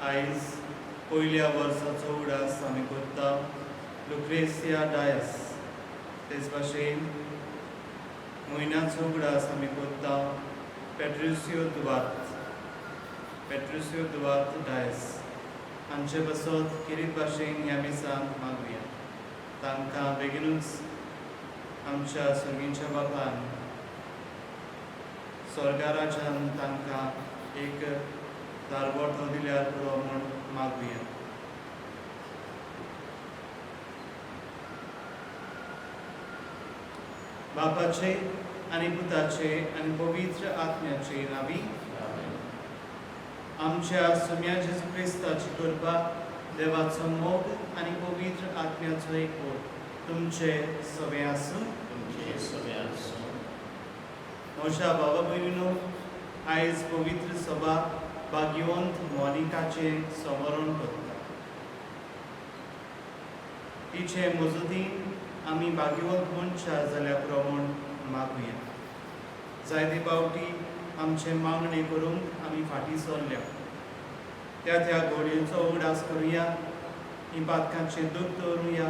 आयज पयल्या वर्साचो उडास आमी करता लुक्रेसिया डायस. तेच भाशेन म्हयन्याचो उडास आमी करता पेट्रुसियो दुवार्त डायस. हांचे बसत किरीत भाशेन ह्या मिसान मागुया. तांकां बेगीनूच आमच्या सर्गींच्या बापान स्वर्गाराच्यान तांकां एक दारवटो दिल्यार पुरो म्हूण मागुया. बापाचे आनी पुताचे आनी पवित्र आत्म्याचे नांवी. आमच्या सुम्या जेजू क्रिस्ताची कृपा, देवाचो मोग आनी पवित्र आत्म्याचो एकवट तुमचे सगळे आसूं. म्हज्या भावा भयणीनो, आयज पवित्र सभा भाग्यवंत मोनिकाचे समरण करता. तिचे मजतीन आमी भाग्यवंत मनशां जाल्या पुरो म्हूण मागुया. जायते फावटी आमचे मागणे करूंक आमी फाटीं सरल्या. त्या घडयेचो उगडास करुया, इपातकांचे दूख दवरुया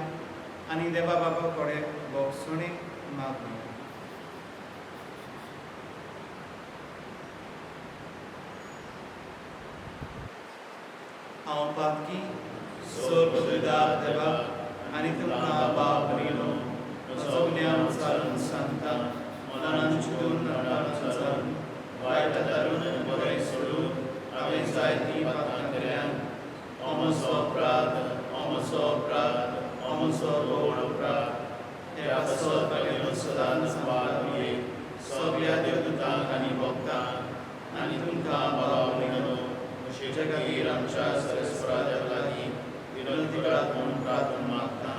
आनी देवा बाबा कडेन भोगसणेक मागुया. हांव पातकी सोर्गदार देवा आनी तुमकां बाप भयणो सगळ्यां चालून सांगता, मनान चिंतून नटान चालून वायट धरून बरें सोडून हांवें जायतीं पातकां केल्यान. अमसो अपराध व्हड अपराध. त्या पासत हांवें सदांच सांबाळुये सगळ्या देवदूतांक आनी भक्तांक आनी तुमकां बाप भयणो अशे खातीर आमच्या सरस्वरा देवा लागीं विनंती करात म्हूण प्रार्थना मागता.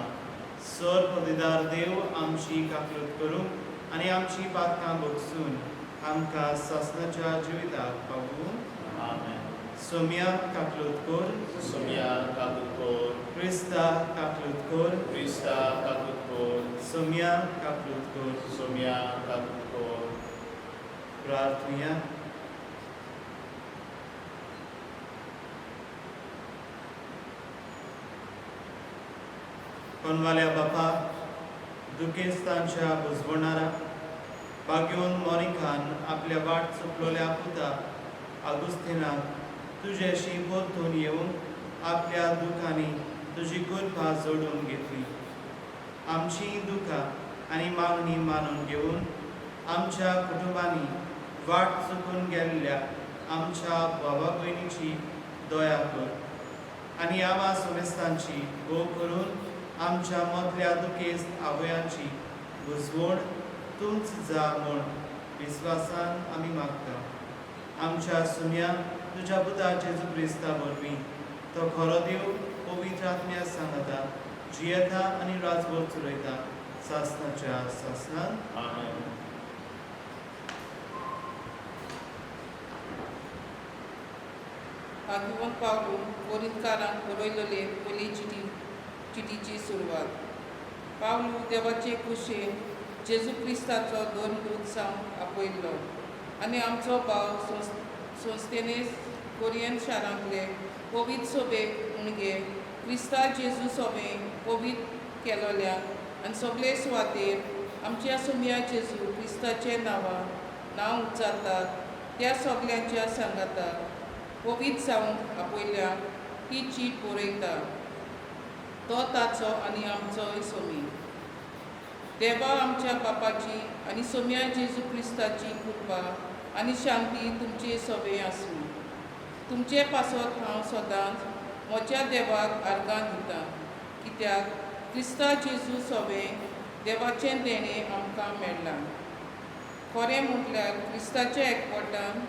सर पदवीदार देव आमची काकलूत करूं आनी आमची पातकां भोगसून आमकां सासणाच्या जिविताक पावूं. सोम्या काकलूत कर, क्रिस्ता काकलूत कर, सोम्या काकलूत कर. प्रार्थना. कोणवाल्या बापा, दुखेस्तांच्या बुजवणारा भाग्यवंत मोनिकान आपल्या वाट चुकलोल्या पुता आगुस्तिनाक तुझ्याशी परतून येवन आपल्या दुखांनी तुजी कृपा जोडून घेतली. आमची दुखां आनी मागणी मानून घेवन आमच्या कुटुंबांनी वाट चुकून गेल्ल्या आमच्या भावा भयणीची दया कर आनी आमा सोमेस्तांची भोव करून आमच्या मदल्या दुखेस्त आवयांची बुजवण तूंच जा म्हूण विस्वासान आमी मागता. आमच्या सुन्या तुज्या पुता जेजू क्रिस्ता वरवीं तो खरो देव पवित्र आत्म्या सांगता, जियेता आनी राजभर चलयता सासणाच्या सासणान. भाग्यवंत पावलो कोरिंथकारांक बरयलेले पयली चिटीची सुरवात. पावलो देवाचे कुशेन जेजू क्रिस्ताचो दोन दूत जावन आपयल्लो आनी आमचो भाव सोस्तेनेस कोरियन शारांतले पवित्र सोबेक उणगे क्रिस्ता जेजू सोबें पवित्र केलोल्याक आनी सगळे सुवातेर आमच्या सोम्या जेजू क्रिस्ताचे नांव उच्चारतात त्या सगळ्यांच्या सांगाताक पवित्र जावंक आपयल्याक ही चीट बरयता. तो ताचो आनी आमचोय सोमी. देवा आमच्या बापाची आनी सोम्या जेजू क्रिस्ताची कृपा आनी शांती तुमचे सगळे आसूं. तुमचे पासत हांव सदांच म्हज्या देवाक आर्गां दितां, कित्याक क्रिस्ता जेजू सगळें देवाचें देणें आमकां मेळ्ळां. खरें म्हटल्यार क्रिस्ताच्या एकवटान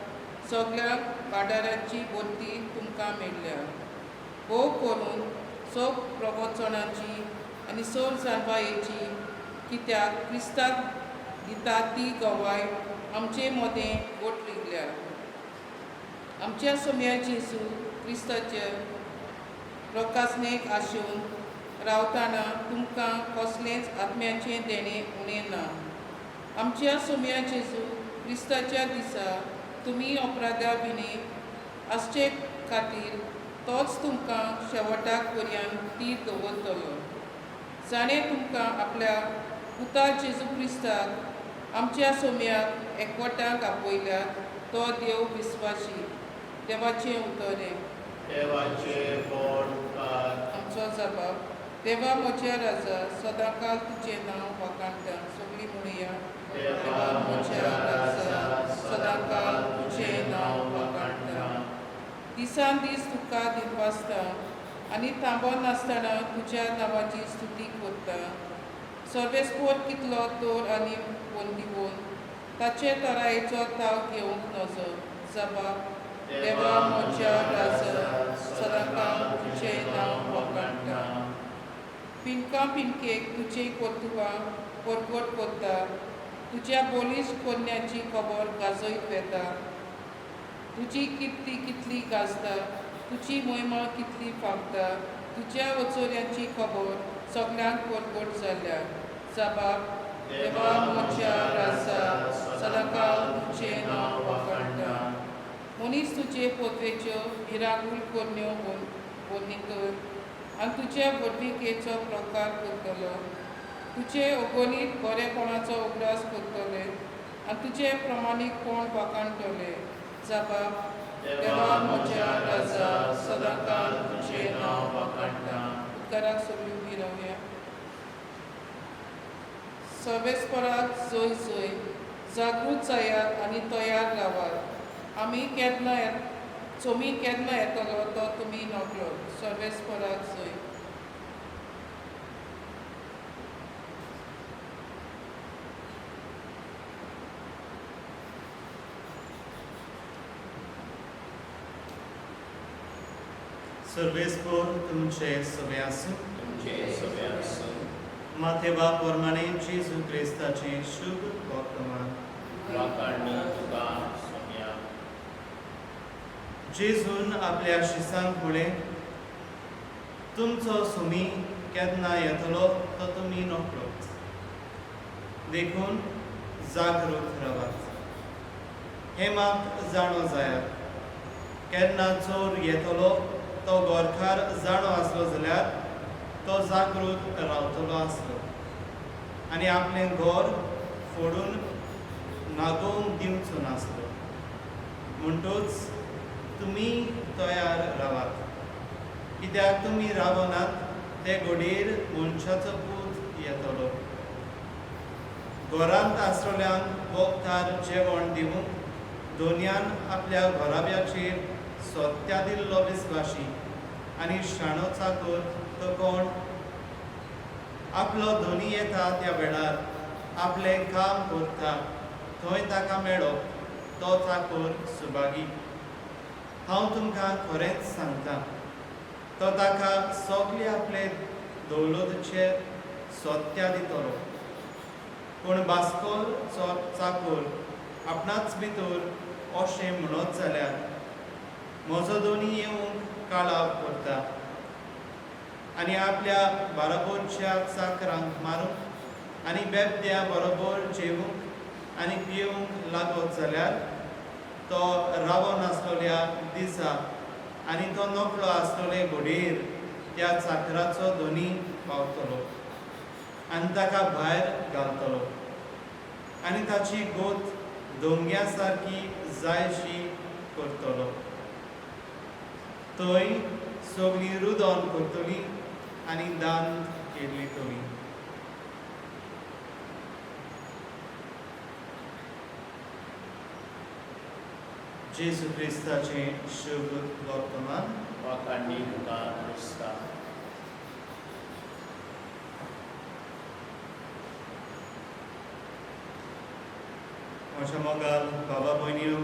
सगळ्या वाठारांची भरती तुमकां मेळ्ळ्या. भोव करून सोग प्रवचनाची आनी सोर जाणवायेची, कित्याक क्रिस्ताक दिता ती गवाय आमचे मदें गोट रिगल्या. आमच्या सोम्या जेजू क्रिस्ताचे प्रकाशनेक आशून रावतना तुमकां कसलेंच आत्म्याचें देणें उणें ना. आमच्या सोम्या जेजू क्रिस्ताच्या दिसा तुमी अपराधा विणे आसचे खातीर तोच तुमकां शेवटाक पर्यंत तीर दवरतलो. जाणें तुमकां आपल्या पुता जेजू क्रिस्ताक आमच्या सोम्याक एकवटाक आपयल्यात तो देव विस्वासी. देवाचें उतरें. देवाचे बोड कात. आमचो जबाब. देवा म्हज्या राजा, सदांकाळ तुजें नांव वाखाणटा. सगळीं म्हणुया. देवा म्हज्या राजा, सदांकाळ तुजें नांव वाखाणटा. दिसान दीस तुका दिवपासता आनी थांबोन नासतना तुज्या नांवाची स्तुती करता. सर्वेस्पोर कितलो तोर आनी वंदिवोन ताचे तरायेचो ताव घेवंक नजो. जबाब. देवा म्हज्या राजा, सदांकाळ तुजें नांव वाखाणटा. पिनका पिनकेक तुजी कर्तुबां परगट करता. तुज्या बोलीश कोन्याची खबर गाजयत वेता. तुजी किर्ती कितली गाजता, तुजी मोहिमा कितली फागता. तुज्या वचोऱ्यांची खबर सगळ्यांक परगट जाल्या. जबाब. देवा म्हज्या राजा, सदांकाळ तुजें नांव वाखाणटा. मनीस तुजे पोतवेच्यो भिरांकूळ कोन्यो वर्णितत आनी तुज्या बडविकेचो प्रकार करतलो. तुजे अगणीत बरेपणाचो उगडास करतले आनी तुजे प्रमाणीकपण वाखाणटले. जबाब. देवा म्हज्या राजा, सदांकाळ तुजें नांव वाखाणटा. उद्गाराक सगळीं उबीं रावया. सर्वेस्पराक जय जय. जागृत जायात आनी तयार रावात. आमी केन्ना सोमी केन्ना येतलो तो तुमी नोकलो. सर्वेस्पराक जय. सर्वेस्पोर तुमचे सगळे आसूं. तुमचे सगळे आसूं. माथेवा प्रमाणे जेजू क्रिस्ताचें शुभ वर्तमान. वाखाणणी तुका सोम्या. जेजून आपल्या शिसांक म्हळें, तुमचो सोमी केन्ना येतलो तो तुमी नोकलो. देखून जागृत रावात. हें मात जाणो जायात. केन्ना चोर येतलो तो गोरकार जाणो आसलो जाल्यार तो जागृत रावतलो आसलो आनी आपलें घर फोडून नागोवंक दिवचो नासलो. म्हणटूच तुमी तयार रावात, कित्याक तुमी रावनात ते घडयेर मनशाचो पूत येतलो. घरांत आसलेल्यांक वखदार जेवण दिवंक दोनयान आपल्या घोराब्याचेर सोत्या दिल्लो विस्वासी आनी शाणो चाकर तो कोण? आपलो धोनी येता त्या वेळार आपलें काम करता थंय ताका मेळ्ळो तो चाकर सुभागी. हांव तुमकां खरेंच सांगता, तो ताका सगळे आपले दौलतचेर सोत्या दितलो. पूण बास्कोल चाकर आपणाच भितर अशें म्हणत जाल्यार म्हजो धोनी येवंक काळाव करता आनी आपल्या बाराबोरच्या चाकरांक मारूंक आनी बेबद्या बरोबर जेवंक आनी पिवंक लागत जाल्यार तो रावो नासलेल्या दिसा आनी तो नोकलो आसलेले घडयेर त्या चाकराचो धोनी पावतलो आनी ताका भायर घालतलो आनी ताची गोत दोंग्या सारकी जायशी करतलो. थंय सगळीं रुदोन करतलीं आनी दांत केरलितलीं. जेजू क्रिस्ताचें शुभ वर्तमान. वाखाणणी तुका क्रिस्ता. म्हज्या मोगाल बाबा भयण्यो,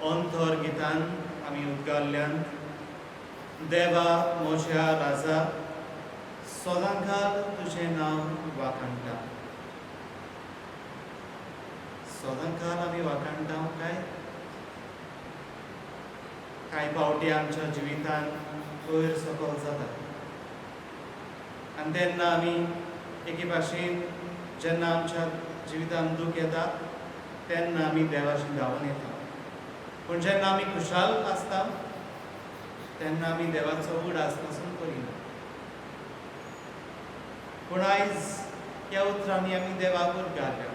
अंतर गितान आमी उद्गारल्यान देवा म्हज्या राजा, सदांकाळ तुजें नांव वाखाणटा. सदांकाळ आमी वाखाणटा कांय फावटी आमच्या जिवितान वयर सकयल जाता आनी तेन्ना आमी एके भाशेन जेन्ना आमच्या जिवितान दूख येता तेन्ना आमी देवाची धांवन येता. पूण जेन्ना आमी खुशाल आसता तेन्ना आमी देवाचो उडास पासून करिना. पूण आयज ह्या उतरांनी आमी देवाक घालया.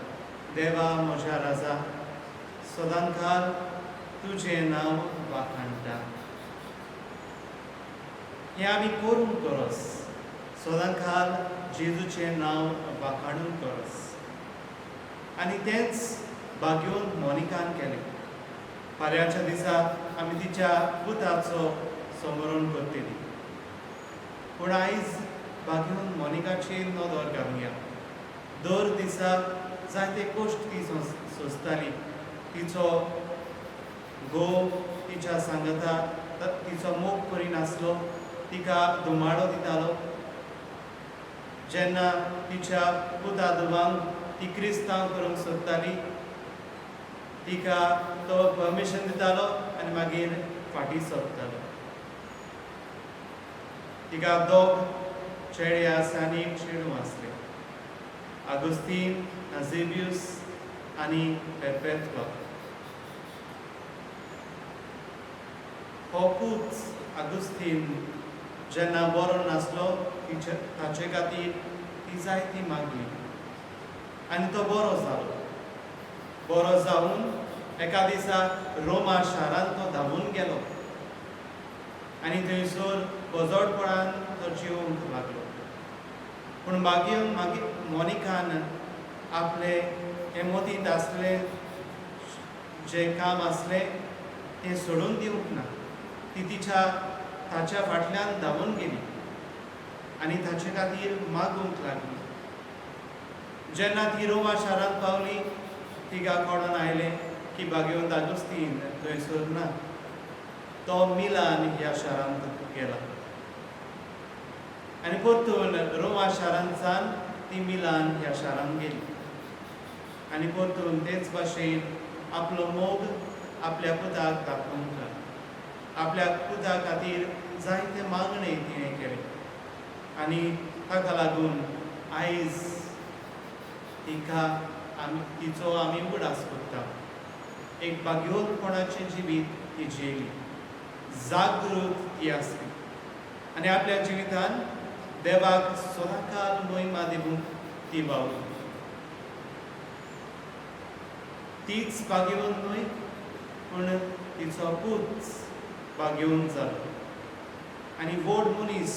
देवा म्हज्या राजा, सदां काल तुजें नांव वाखाणटा. हें आमी करून करस. सदां काल जेजूचें नांव वाखाणून करस. आनी तेंच भाग्योन मोनिकान केलें. फाल्यांच्या दिसा आमी तिच्या पुताचो समरण करतलीं. पूण आयज भाग्योन मोनिकाचेर नदर घालुया. दर दिसा जायते कश्ट ती सोंसताली. तिचो घोव तिच्या सांगता तिचो मोग करिनासलो, तिका धुमाडो दितालो. जेन्ना तिच्या पुता धुवांक ती क्रिस्तांव करूंक सोदताली, तिका तो परमिशन दितालो आनी मागीर फाटीं सरतालो. तिका 2 चेडे आनी 1 चेडूं आसलें, आगुस्तीन, नाझेबियूस आनी पेरपेत्वा. हो पूत आगुस्तीन जेन्ना बरो नासलो, ताचे खातीर ती जायती मागली आनी तो बरो जालो. बरो जावन एका दिसा रोमा शारांत तो धांवून गेलो आनी थंयसर गजोडपणान तो जिवंक लागलो. पूण मागीर मोनिकान आपले हे मोतीत आसले जे काम आसलें तें सोडून दिवंक ना. ती ताच्या फाटल्यान धांवून गेली आनी ताचे खातीर मागूंक लागली. जेन्ना ती रोमा शारांत पावली, तिका कळोन आयलें की भाग्योन आगुस्तीन थंयसर ना. तो मिलान ह्या शारांत गेला आनी परतून रोमा शारांतसान ती मिलान ह्या शारांत गेली आनी परतून तेच भाशेन आपलो मोग आपल्या पुताक दाखोवंक लागली. आपल्या पुता खातीर जायते मागणे तिणें केले आनी ताका लागून आयज तिचो आमी उडास करता. एक भाग्योरपणाचें जिवीत ती जियेली, जागृत ती आसली आनी आपल्या जिवितान देवाक सदांकाल महिमा दिवंक ती वावुरली. तीच भाग्यवन न्हय, पूण तिचो पूत भाग्यवन जालो आनी व्हड मनीस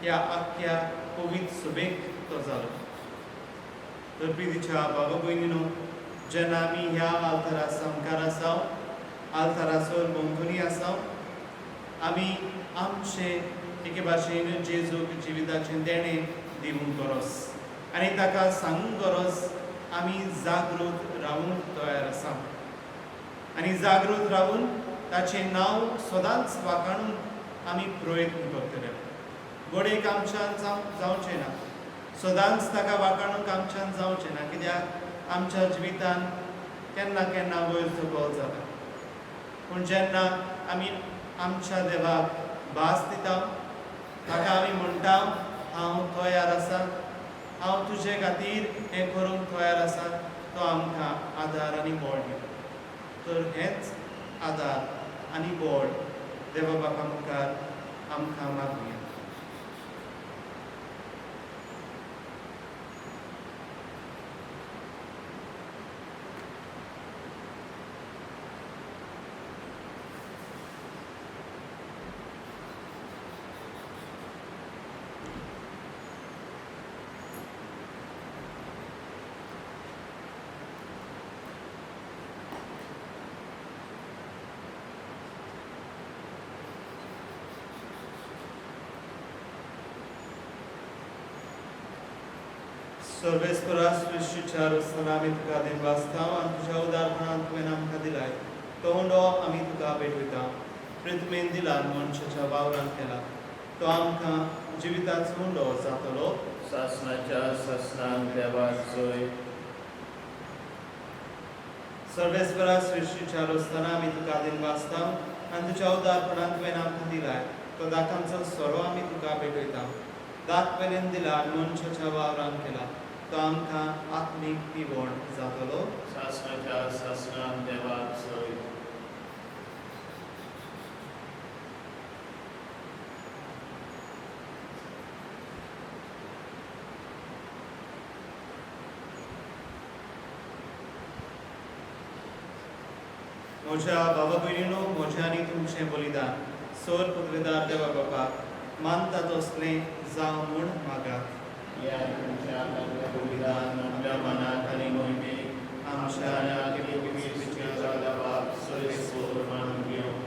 ह्या आख्या कोवीद सभेक तो जालो. तर प्रितीच्या बाबा भयणीनो, जेन्ना आमी ह्या आल्तारा समकार आसाव, आल्तारासर भोंवतणी आसाव, आमी आमचे एके भाशेन जेजूक जिविताचें देणें दिवंक गरज आनी ताका सांगूंक गरज आमी जागृत रावूंक तयार आसा आनी जागृत रावून ताचें नांव सदांच वाखाणूंक आमी प्रयत्न करतले. घोडेक आमच्यान जावचें ना, सदांच ताका वाखाणूंक आमच्यान जावचें ना, कित्याक आमच्या जिवितान केन्ना केन्ना वयर सकयल जाता. पूण जेन्ना आमी आमच्या देवाक भास दिता, ताका आमी म्हणटा हांव तयार आसा, हांव तुजे खातीर हें करूंक तयार आसा, तो आमकां आदार आनी बळ दिता. तर हेंच आदार आनी बळ देवा बापा मुखार आमकां मागुया. सर्वेस्परा सृश्टीच्या रचना आमी तुका दिवस्तांव आनी तुज्या उदारपणान तुवें आमकां दिलाय. तो हुंडो आमी तुका भेटयता. प्रितमेन दिलान मनशाच्या वावरान केला. तो आमकां जिविताचो हुंडो जातलो. सासणाच्या सासणाक देवाक जय. सर्वेस्परा सृश्टीच्या रचना आमी तुका दिवस्तांव आनी तुज्या उदारपणान तुवें आमकां दिलाय. तो दातांचो सोरो आमी तुका भेटयता. दात पेलेन दिला मनशाच्या वावरान केला. तो आमकां आत्मीक पिवण जातलो. सासणाच्या सासणाक देवाक जय. म्हज्या भावा भयणीनो, म्हजें आनी तुमचें बलिदान सोर पदवेदार देवा बापाक मानता तसलें जावं म्हूण मागात. या तुमच्या बलिदान आपल्या मनात आणि मोहिमेक आमच्या आनी पवित्र देवाक सरीसर मानून घेवं.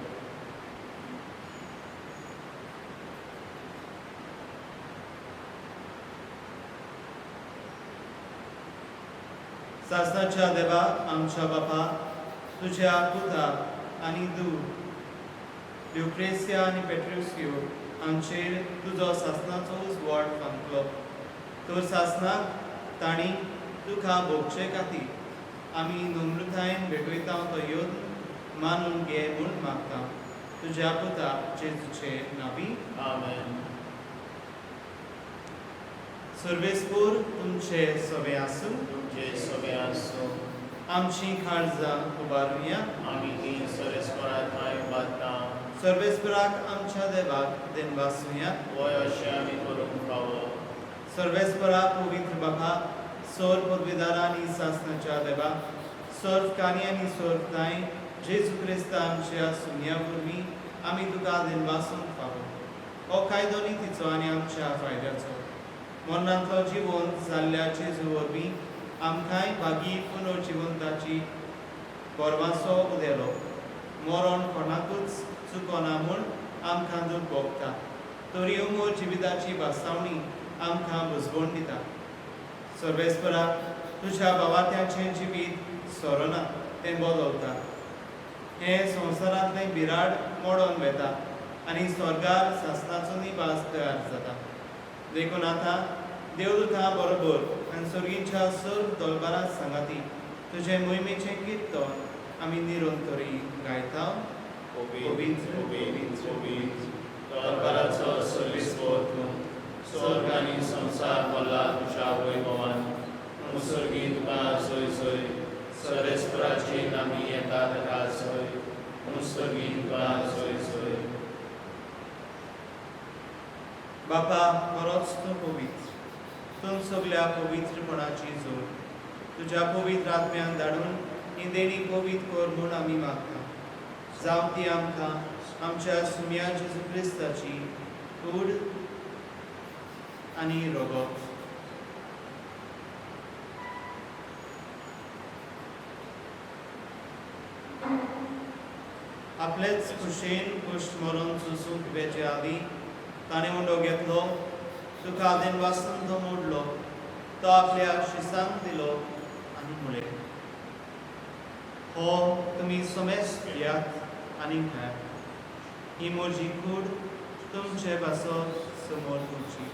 सासणाच्या देवा आमच्या बापा, तुझ्या पुता आनी दूर ल्युक्रेसिया आनी पेट्रुसियो हांचेर तुजो सासणाचो उजवाड फांकलो. तर सासणाक तांणी तुका भोगचे खातीर आमी नम्रतायेन भेटयता तो योद मानून घे म्हूण मागता. तुज्या पुता जेजूचे नांवी. आमेन. सर्वेस्पूर तुमचे सवे आसूं. तुमचे सगळे आसूं. आमची काळजां उबारुया. आमी ती सरेस्परात माय बाता सर्वेस्पराक आमच्या देवाक देनवासुया. वय अशें आमी करूंक फावो. सर्वेस्परा पवित्र बापा, सोर पदवीदार आनी सासणाच्या देवा, सर्वकानी आनी सर्वताय जेजू क्रिस्त आमच्या सुन्या वरवीं आमी तुका देनवासूंक फावो. हो कायदो नितीचो आनी आमच्या फायद्याचो. मरणांतलो जिवन जाल्ल्या जेजू वरवीं आमकांय भागी पुनर्जिवंताची गोरवांचो उदेलो. मरण कोणाकूच चुकोना म्हूण आमकां दूख भोगता. तरी उमर जिविताची भासावणी आमकां बुजवण दिता. सर्वेस्परा, तुज्या भावात्याचें जिवीत सोरना तें बोलवता. हे संवसारांतलें बिराड मोडोन वेता आनी स्वर्गार सासणाचो निवास तयार जाता. देखून आतां देवदूतां बरोबर आनी सर्गीच्या सर्व दोलबारा सांगाती तुजे मोहिमेचें किर्तन आमी निरंतरी गायता. पवित्र पवित्र पवित्र दरबाराचो सर्वेस्पर तूं. स्वर्ग आनी संवसार भरला तुज्या वैभवान. मुसर्गी तुका सय सय. सरेस्पराची नामी येता ताका सय. मुसर्गी तुका सय सय. बापा, बरोच तूं पवित्र. तूं सगळ्या पवित्रपणाची जोड. तुज्या पवित्र आत्म्यान धाडून ही देणी पवित्र कर म्हूण आमी मागता. जावं ती आमकां आमच्या सुम्या जेजू क्रिस्ताची कूड आनी रोगत. आपलेच खुशेन कुश्ट मरून सुसूंक वेचे आदी ताणें उंडो घेतलो. तुका देनवासून तो मोडलो. तो आपल्या शिसांक दिलो आनी म्हळें, हो तुमी सोमेस घेयात आनी खायात. ही म्हजी कूड तुमचे पासत समोर तुमची.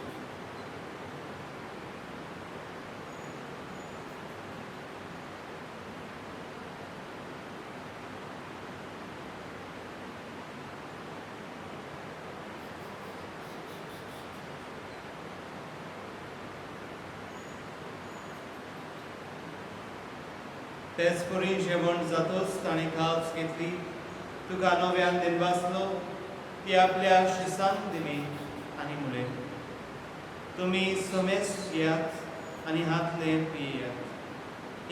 तेच परी जेवण जातोच ताणें खावच घेतली. तुका नव्यान देनवासलो. ती आपल्या शिसांक दिली आनी म्हळें, तुमी सोमेस घेयात आनी हातलें पियेयात.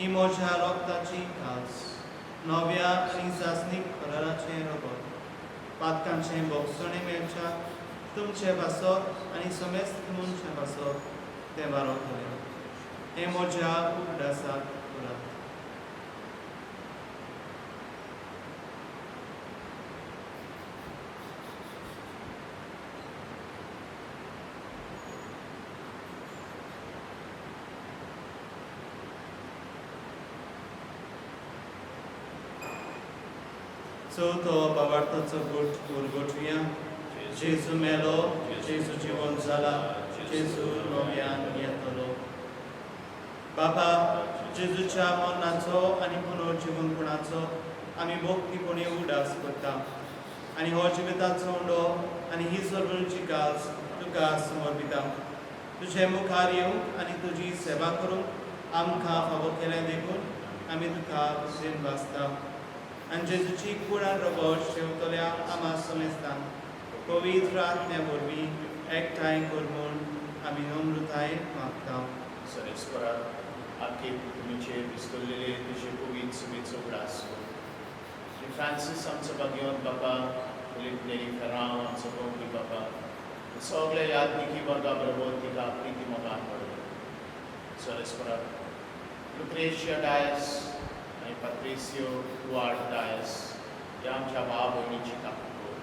ही म्हज्या रोगताची खास. नव्या आनी सासणीक कराराचें रगत. पातकांचें भोगसणें मेळच्या तुमचे पासत आनी सोमेस तुमचे पासत तें बारो करें. हें म्हज्या उगडासाक करात. चवथो बाबार्थाचो गोठ उरगोटुया. जेजू मेलो, जेजू जिवन जाला, जेजू नव्यान येतलो. बाबा, जेजूच्या मरणाचो आनी पुनर्जिवनपणाचो आमी भोक्तीपणे उडास करता. आनी हो जिविताचो उंडो आनी ही सर्वची कास तुका समर्पिता. तुजे मुखार येवंक आनी तुजी सेवा करूंक आमकां फावो केलें देखून आमी तुका खुशेन वाचता. आनी जेजूची कूड आनी रगत शेवतल्या आमा समेस्तान पवित्र आत्म्या वरवीं एकठांय कर म्हूण आमी नम्रतायेन मागता. सरेस्परात आख्खे तुमचे विस्कळलेले तुजे पवित्र सुबेचो उगडास कर. श्री फ्रांसिस आमचो बागयोन बापा, नेरी फेरांव आमचो कोंकणी बापा, सगळे यादनिकी वर्गा बरोबर तिका प्रिती मोगान पडले. सोरेस्पराक लुक्रेशिया डायस आणि पत्रिसियो दुआर्ड डायस ह्या आमच्या भाव भयणीची काकूर.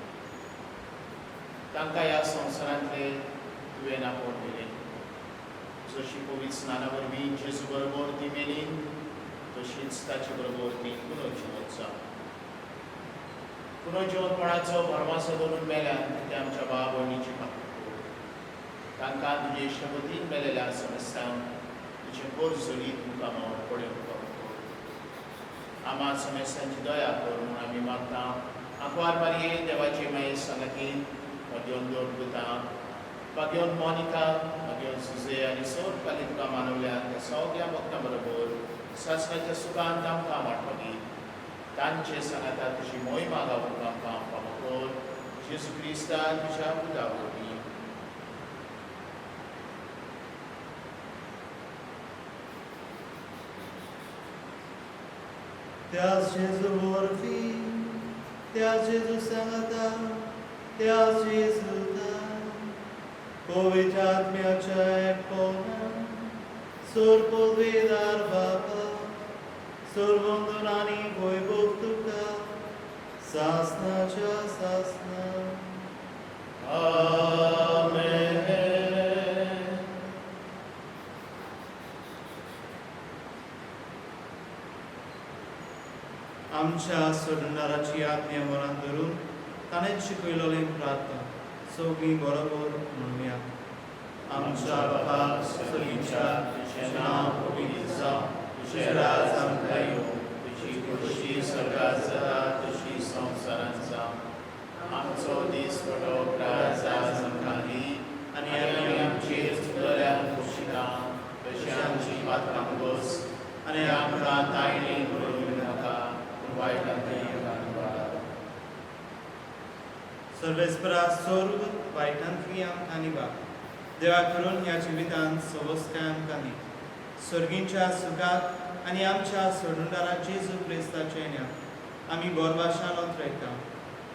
तांकां ह्या संवसारांतले तुवें आपोवन दिलें. जशी पवित्र स्नाना वरवीं जेजू बरोबर ती मेली, तशीच ताचे बरोबर ती पुनर्जिवंत जावन. पुनर्जिवंतपणाचो भरवसो दवरून मेल्यान ते आमच्या भाव भयणीची काकूर. तांकां तुजे इश्टपतीन मेलेल्या समस्यांक तुजे कोर झोलीत तुका मावळ पडूंक कर. आमा समस्यांची दया कर म्हूण आमी मागता. आंकवार मारये देवाचे माये सांगातीन बागयोन दोरगुता, बागयोन मोनिका, बागयोन सुजे आनी सोर पाली तुका मानवल्यान त्या सगळ्या भक्तां बरोबर सासणाच्या सुखान तांकां वांटपाकी तांचे सांगाता तुजी मोहिमा गावून आमकां फावो कर. जेजू क्रिस्ता तुज्या पुता वरवीं. त्याच जेजू वरवीं, त्याच जेजू सांगाता, त्याच जेजूता पवित्र आत्म्याच्या एकपणान सोर पदवीदार बापा, सोर वंदन आनी वैभव तुका सासणाच्या सासणान. आमेन. आमच्या सोडणाराची आज्ञा मनात धरून ताणें शिकयलोलें प्रार्थना सगळीं बरोबर म्हणुया. आमच्या बापा सगळींच्या तुजें नांव पवित्र जावं, तुजें राज आमकां येवं, तुजी खुशी स्वर्गांत जाता तशी संवसारांत जावं. आमचो दीस पडटो आज आमकां दी, आनी आमी आमचेर चुकलेल्यांक दोशिता तशी आमची पातकां घोस, आनी आमकां तायणेन व्हरून नाका, पूण वायटांतल्यान वाचय. सर्वेस्परा स्वर्ग वायटांतली आमकां निभाग. देवा करून ह्या जिवितांत सवस्काय आमकां दी. स्वर्गींच्या सुखाक आनी आमच्या सोडूनदारा जेजू क्रिस्ताचे ज्ञान आमी बोरभाशान ओंत्रेता.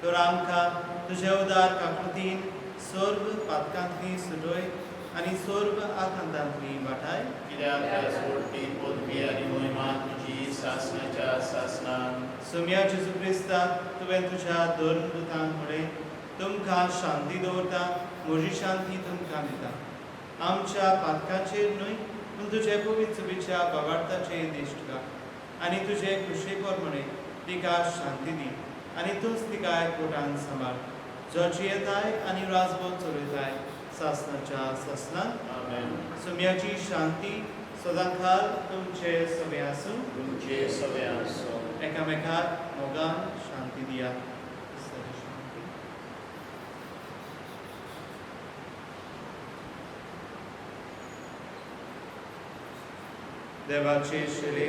तर आमकां तुजे उदार काकुतीन स्वर्ग पातकांतली सुटोय आनी स्वर्ग आकांतांतली वाटाय. कित्याक व्हडली पदवी आनी मोहिमा तुजी सासणाच्या सासणान. सुम्या जेजू क्रिस्ता तुवें तुज्या दोन दुतांक म्हळें, तुमकां शांती दवरता, म्हजी शांती तुमकां दिता. आमच्या पातकांचेर न्हय पूण तुजे पवित्र विच्या बाबार्थाचेर दिश्ट घाल आनी तुजे कुशेकोर म्हणे तिका शांती दी आनी तूंच तिका एकवटान सांबाळ. जोची येताय आनी राजभोग चलयताय सासणाच्या सासणान. आमेन. सुम्याची शांती सदांकाळ तुमचे सवे आसूं. तुमचे सवे आसूं. एकामेकाक मोगान शांती दिया. देवाचे शिले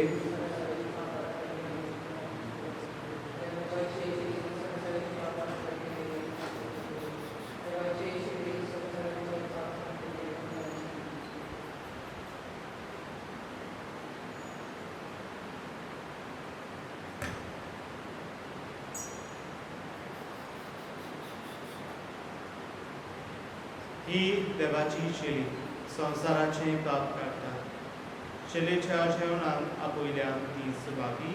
ही देवाची शेली संसाराचे पाप काडटा. शेलीच्या जेवणाक आपयल्यान ती सुबागी.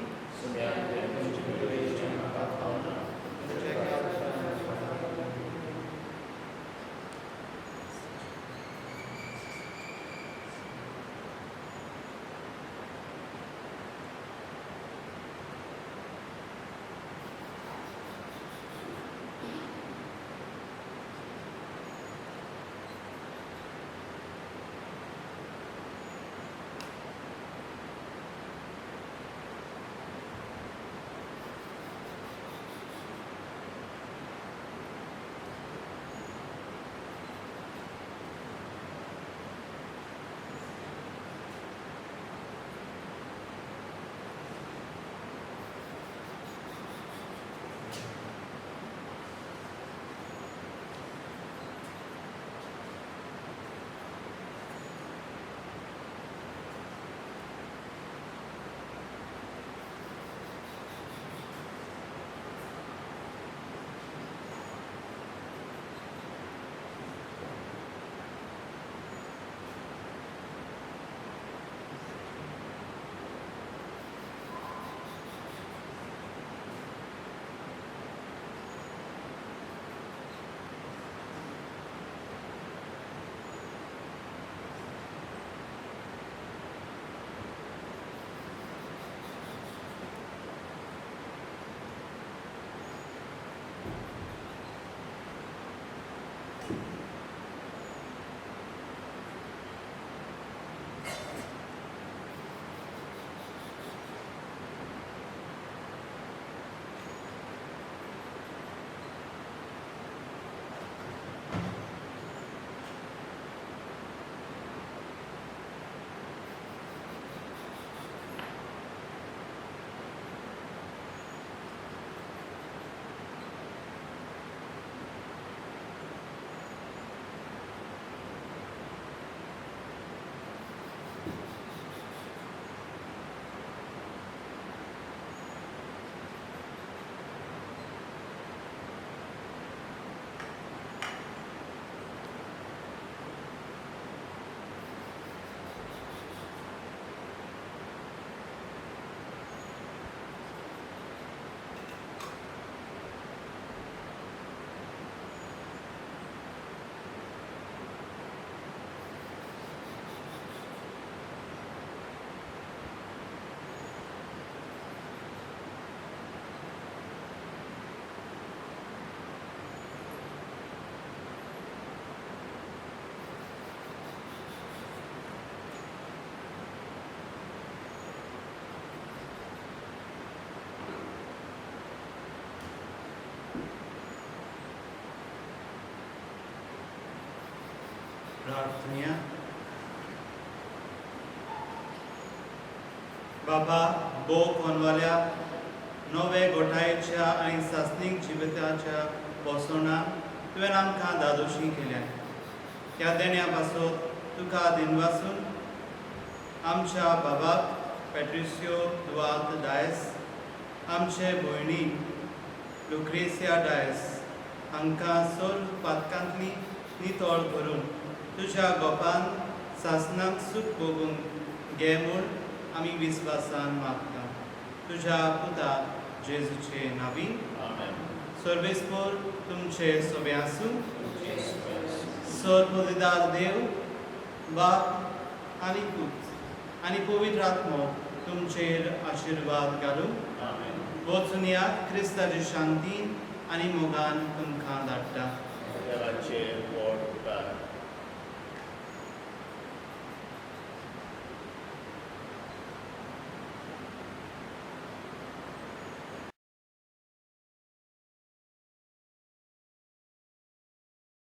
प्रार्थना. बाबा बो कोनवाल्या नवे घोटाळेच्या आनी सासणीक जिविताच्या बसोणाक तुवें आमकां दादोशी केल्या. ह्या देण्या पासून तुका दिनवासून आमच्या बाबाक पॅट्रिसियो दुआर्त डायस, आमचे भयणी लुक्रेसिया डायस हांकां सोर पातकांतली नितळ करून तुज्या गोपान सासणाक सूख भोगूंक घे म्हूण आमी विस्वासान मागता. तुज्या पुता जेजूचे नांवी. सर्वेस्पोर तुमचे सोबे आसूं. सर्वोदिदार देव बाप आनी पूत आनी पवित्र आत्मो तुमचेर आशिर्वाद घालूं. वचून या क्रिस्ताची शांतीन आनी मोगान तुमकां धाडटा. देवाचे पोट